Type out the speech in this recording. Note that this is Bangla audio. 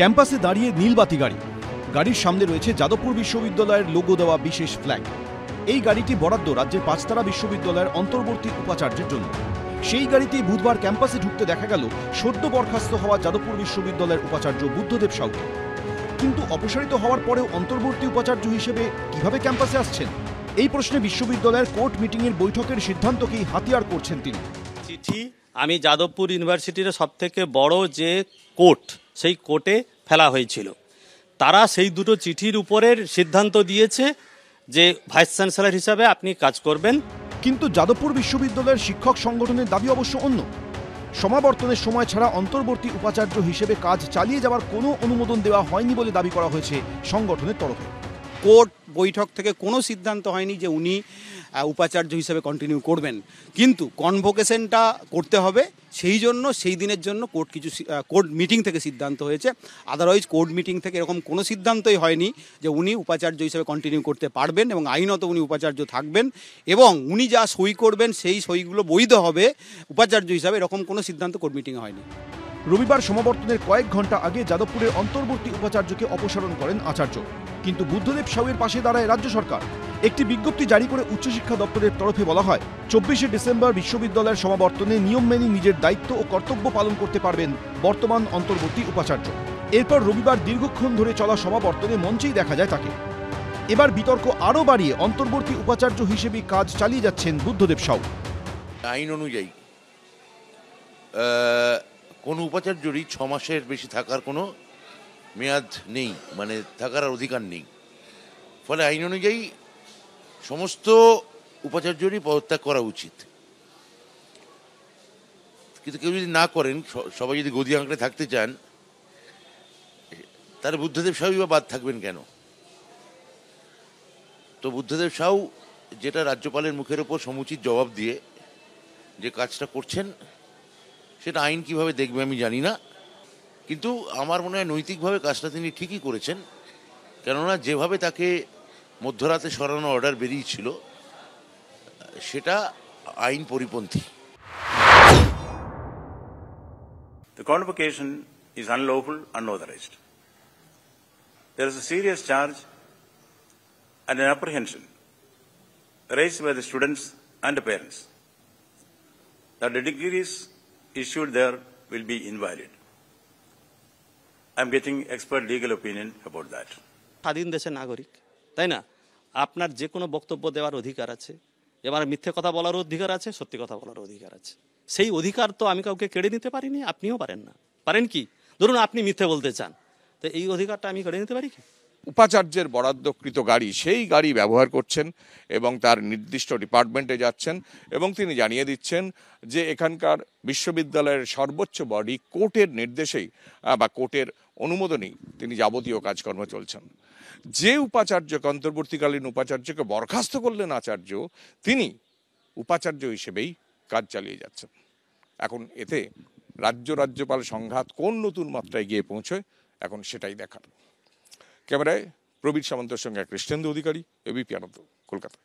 ক্যাম্পাসে দাঁড়িয়ে নীলবাতি গাড়ি, গাড়ির সামনে রয়েছে যাদবপুর বিশ্ববিদ্যালয়ের লোগো দেওয়া বিশেষ ফ্ল্যাগ। এই গাড়িটি বরাদ্দ রাজ্যের পাঁচতারা বিশ্ববিদ্যালয়ের অন্তর্বর্তী উপাচার্যের জন্য। সেই গাড়িতেই বুধবার ক্যাম্পাসে ঢুকতে দেখা গেল সদ্য বরখাস্ত হওয়া যাদবপুর বিশ্ববিদ্যালয়ের উপাচার্য বুদ্ধদেব সাউকে। কিন্তু অপসারিত হওয়ার পরেও অন্তর্বর্তী উপাচার্য হিসেবে কিভাবে ক্যাম্পাসে আসছেন, এই প্রশ্নে বিশ্ববিদ্যালয়ের কোর্ট মিটিংয়ের বৈঠকের সিদ্ধান্তকেই হাতিয়ার করছেন তিনি। চিঠি আমি যাদবপুর ইউনিভার্সিটির সবথেকে বড় যে কোর্ট, সেই কোর্টে ফেলা হয়েছিল। তারা সেই দুটো চিঠির উপরের সিদ্ধান্ত দিয়েছে যে ভাইস চ্যান্সেলর হিসাবে আপনি কাজ করবেন। কিন্তু যাদবপুর বিশ্ববিদ্যালয়ের শিক্ষক সংগঠনের দাবি অবশ্য অন্য। সমাবর্তনের সময় ছাড়া অন্তর্বর্তী উপাচার্য হিসেবে কাজ চালিয়ে যাওয়ার কোনো অনুমোদন দেওয়া হয়নি বলে দাবি করা হয়েছে সংগঠনের তরফে। কোর্ট বৈঠক থেকে কোনো সিদ্ধান্ত হয়নি যে উনি উপাচার্য হিসেবে কন্টিনিউ করবেন, কিন্তু কনভোকেশনটা করতে হবে, সেই জন্য সেই দিনের জন্য কোর্ট মিটিং থেকে সিদ্ধান্ত হয়েছে। আদারওয়াইজ কোর্ট মিটিং থেকে এরকম কোনো সিদ্ধান্তই হয়নি যে উনি উপাচার্য হিসেবে কন্টিনিউ করতে পারবেন এবং আইনত উনি উপাচার্য থাকবেন এবং উনি যা সই করবেন সেই সইগুলো বৈধ হবে উপাচার্য হিসাবে, এরকম কোনো সিদ্ধান্ত কোর্ট মিটিংয়ে হয়নি। রবিবার সমাবর্তনের কয়েক ঘন্টা আগে যাদবপুরের অন্তর্বর্তী উপাচার্যকে অপসারণ করেন আচার্য, কিন্তু বুদ্ধদেব সাউয়ের পাশে দাঁড়ায় রাজ্য সরকার। একটি বিজ্ঞপ্তি জারি করে উচ্চশিক্ষা দপ্তরের তরফে বলা হয়, 24শে ডিসেম্বর বিশ্ববিদ্যালয়ের সমাবর্তনে নিয়ম মেনে নিজের দায়িত্ব ও কর্তব্য পালন করতে পারবেন বর্তমান অন্তর্বর্তী উপাচার্য। এরপর রবিবার দীর্ঘক্ষণ ধরে চলা সমাবর্তনে মঞ্চেই দেখা যায় তাকে। এবার বিতর্ক আরও বাড়িয়ে অন্তর্বর্তী উপাচার্য হিসেবে কাজ চালিয়ে যাচ্ছেন বুদ্ধদেব সাউ। আইন অনুযায়ী কোনো উপাচার্যরই 6 মাসের বেশি থাকার কোনো মেয়াদ নেই, মানে থাকার অধিকার নেই। ফলে আইন অনুযায়ী সমস্ত উপাচার্যরই পদত্যাগ করা উচিত। কিন্তু কেউ যদি না করেন, সবাই যদি গদি আঁকড়ে থাকতে চান, তাহলে বুদ্ধদেব সাউই বা বাদ থাকবেন কেন? তো বুদ্ধদেব সাউ যেটা রাজ্যপালের মুখের ওপর সমুচিত জবাব দিয়ে যে কাজটা করছেন, সেটা আইন কিভাবে দেখবে আমি জানি না, কিন্তু আমার মনে হয় নৈতিকভাবে কাজটা তিনি ঠিকই করেছেন। কেননা যেভাবে তাকে মধ্যরাতে সরানো অর্ডার বেরিয়েছিল, সেটা আইন পরিপন্থী। The convocation is unlawful, unauthorized. There is a serious charge and an apprehension raised by the students and the parents that the degrees issued there will be invalid. I am getting expert legal opinion about that. স্বাধীন দেশের নাগরিক, তাই না? আপনার যে কোনো বক্তব্য দেওয়ার অধিকার আছে, এবার মিথ্যে কথা বলার অধিকার আছে, সত্যি কথা বলার অধিকার আছে। সেই অধিকার তো আমি কাউকে কেড়ে নিতে পারিনি, আপনিও পারেন না। পারেন কি? ধরুন আপনি মিথ্যে বলতে চান, তো এই অধিকারটা আমি কেড়ে নিতে পারি কি? উপাচার্যের বরাদ্দকৃত গাড়ি, সেই গাড়ি ব্যবহার করছেন এবং তার নির্দিষ্ট ডিপার্টমেন্টে যাচ্ছেন এবং তিনি জানিয়ে দিচ্ছেন যে এখানকার বিশ্ববিদ্যালয়ের সর্বোচ্চ বডি কোর্টের নির্দেশেই বা কোর্টের অনুমোদনেই তিনি যাবতীয় কাজকর্ম চলছেন। যে উপাচার্যকে, অন্তর্বর্তীকালীন উপাচার্যকে বরখাস্ত করলেন আচার্য, তিনি উপাচার্য হিসেবেই কাজ চালিয়ে যাচ্ছেন। এখন এতে রাজ্যপাল সংঘাত কোন নতুন মাত্রায় গিয়ে পৌঁছয়, এখন সেটাই দেখার। ক্যামেরায় প্রবীর সামন্তের সঙ্গে কৃষ্ণেন্দু অধিকারী, এবিপি আনন্দ, কলকাতা।